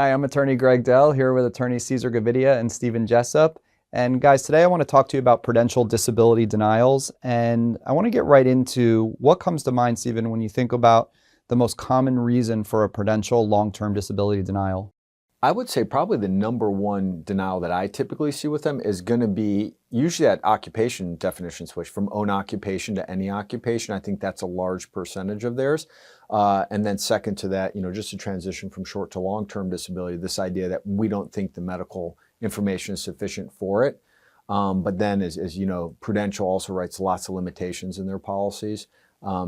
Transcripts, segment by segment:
Hi, I'm attorney Greg Dell here with attorneys Cesar Gavidia and Stephen Jessup. And guys, today I want to talk to you about prudential disability denials. And I want to get right into what comes to mind, Stephen, when you think about the most common reason for a prudential long-term disability denial. I would say probably the number one denial that I typically see with them is going to be usually that occupation definition switch from own occupation to any occupation. I think that's a large percentage of theirs. And then second to that, just a transition from short to long-term disability, this idea that we don't think the medical information is sufficient for it. But then as you know, Prudential also writes lots of limitations in their policies.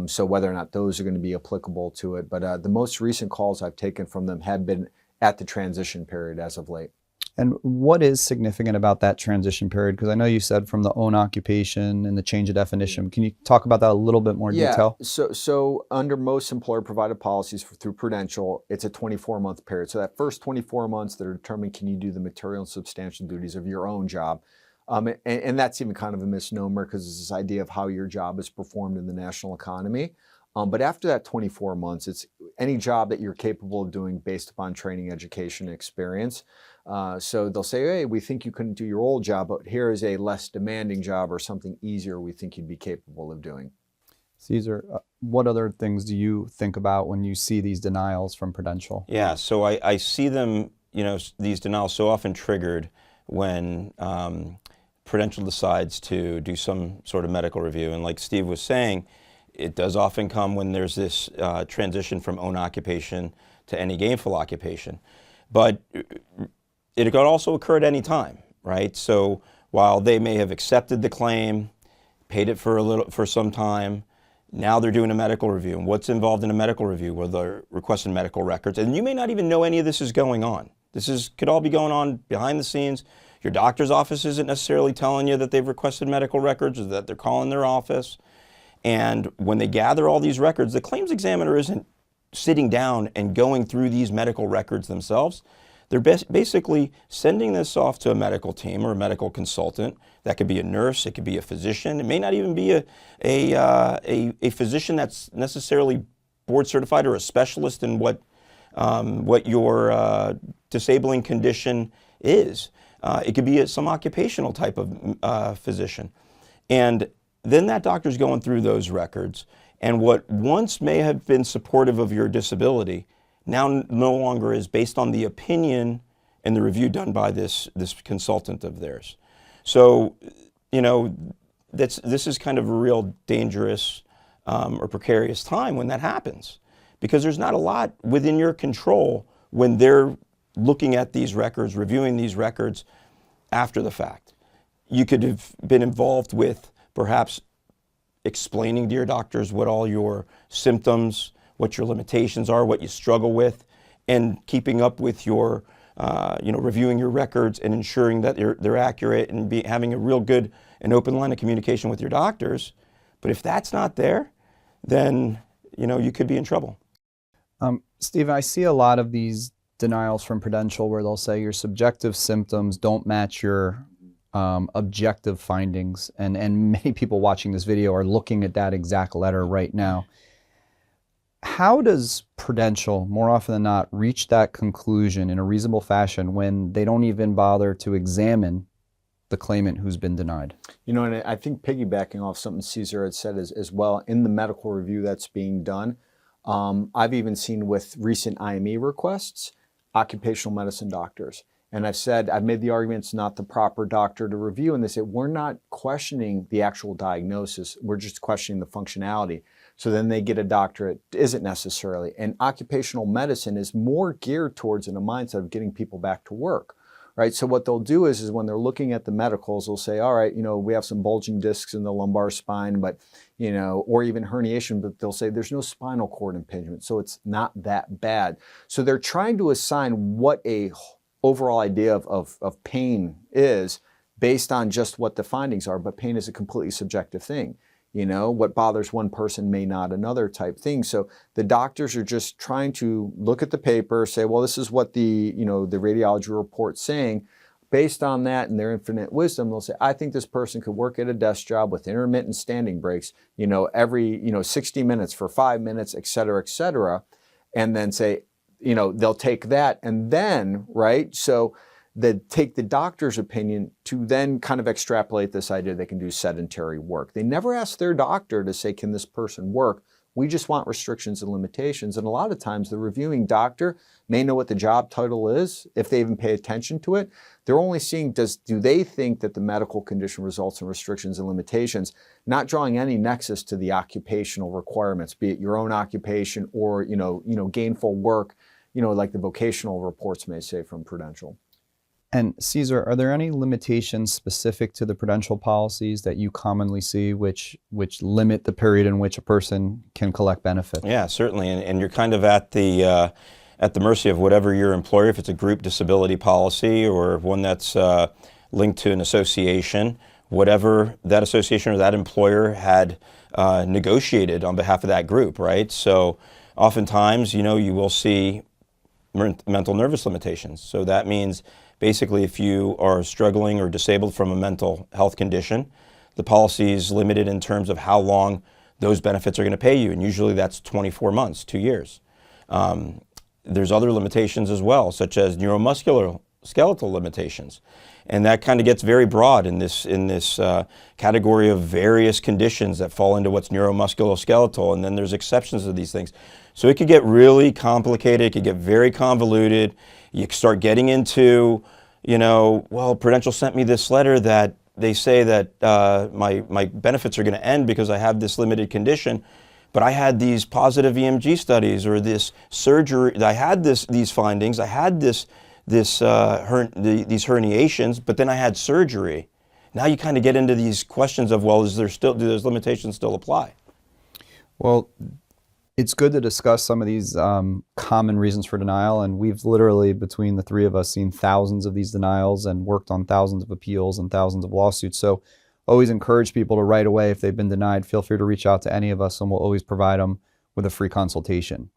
So whether or not those are going to be applicable to it. But the most recent calls I've taken from them have been at the transition period as of late. And what is significant about that transition period? Because I know you said from the own occupation and the change of definition. Can you talk about that a little bit more detail? So under most employer-provided policies through Prudential, it's a 24-month period. So that first 24 months that are determined, can you do the material and substantial duties of your own job? And that's even kind of a misnomer because it's this idea of how your job is performed in the national economy. But after that 24 months, it's any job that you're capable of doing based upon training, education, and experience. So they'll say, hey, we think you couldn't do your old job, but here is a less demanding job or something easier we think you'd be capable of doing. Cesar, what other things do you think about when you see these denials from Prudential? Yeah, so I see them, these denials so often triggered when Prudential decides to do some sort of medical review. And like Steve was saying, it does often come when there's this transition from own occupation to any gainful occupation. But it could also occur at any time, right? So while they may have accepted the claim, paid it for some time, now they're doing a medical review. And what's involved in a medical review? Well, they're requesting medical records. And you may not even know any of this is going on. Could all be going on behind the scenes. Your doctor's office isn't necessarily telling you that they've requested medical records or that they're calling their office. And when they gather all these records, the claims examiner isn't sitting down and going through these medical records themselves. They're basically sending this off to a medical team or a medical consultant. That could be a nurse, it could be a physician. It may not even be a physician that's necessarily board certified or a specialist in what your disabling condition is. It could be some occupational type of physician. And then that doctor's going through those records, and what once may have been supportive of your disability now no longer is, based on the opinion and the review done by this consultant of theirs. So, this is kind of a real dangerous or precarious time when that happens, because there's not a lot within your control when they're looking at these records, reviewing these records after the fact. You could have been involved with perhaps explaining to your doctors what all your symptoms, what your limitations are, what you struggle with, and keeping up with your, reviewing your records and ensuring that they're accurate and having a real good and open line of communication with your doctors. But if that's not there, then, you could be in trouble. Steve, I see a lot of these denials from Prudential where they'll say your subjective symptoms don't match your objective findings, and many people watching this video are looking at that exact letter right now. How does Prudential, more often than not, reach that conclusion in a reasonable fashion when they don't even bother to examine the claimant who's been denied? And I think piggybacking off something Cesar had said as well, in the medical review that's being done, I've even seen with recent IME requests, occupational medicine doctors. And I've made the argument it's not the proper doctor to review, and they say, we're not questioning the actual diagnosis, we're just questioning the functionality. So then they get a doctorate, isn't necessarily. And occupational medicine is more geared towards in a mindset of getting people back to work, right? So what they'll do is when they're looking at the medicals, they'll say, all right, we have some bulging discs in the lumbar spine, but, or even herniation, but they'll say there's no spinal cord impingement, so it's not that bad. So they're trying to assign what a overall idea of pain is based on just what the findings are, but pain is a completely subjective thing. What bothers one person may not another type thing. So the doctors are just trying to look at the paper, say, well, this is what the radiology report's saying. Based on that and their infinite wisdom, they'll say, I think this person could work at a desk job with intermittent standing breaks, every 60 minutes for 5 minutes, et cetera, and then say, they'll take that and then, right? So they take the doctor's opinion to then kind of extrapolate this idea they can do sedentary work. They never ask their doctor to say, can this person work? We just want restrictions and limitations. And a lot of times the reviewing doctor may know what the job title is, if they even pay attention to it. They're only seeing, do they think that the medical condition results in restrictions and limitations, not drawing any nexus to the occupational requirements, be it your own occupation or, gainful work, like the vocational reports may say from Prudential. And Cesar, are there any limitations specific to the Prudential policies that you commonly see which limit the period in which a person can collect benefits? Yeah, certainly. And you're kind of at the mercy of whatever your employer, if it's a group disability policy or one that's linked to an association, whatever that association or that employer had negotiated on behalf of that group, right? So oftentimes, you will see mental nervous limitations. So that means basically, if you are struggling or disabled from a mental health condition, the policy is limited in terms of how long those benefits are going to pay you, and usually that's 24 months, 2 years. There's other limitations as well, such as neuromuscular skeletal limitations, and that kind of gets very broad in this category of various conditions that fall into what's neuromusculoskeletal, and then there's exceptions to these things. So it could get really complicated, it could get very convoluted. You start getting into, well, Prudential sent me this letter that they say that my benefits are going to end because I have this limited condition, but I had these positive EMG studies or this surgery. I had these findings. I had these herniations, but then I had surgery. Now you kind of get into these questions of, well, do those limitations still apply? Well, it's good to discuss some of these common reasons for denial, and we've literally, between the three of us, seen thousands of these denials and worked on thousands of appeals and thousands of lawsuits. So always encourage people to right away, if they've been denied, feel free to reach out to any of us and we'll always provide them with a free consultation.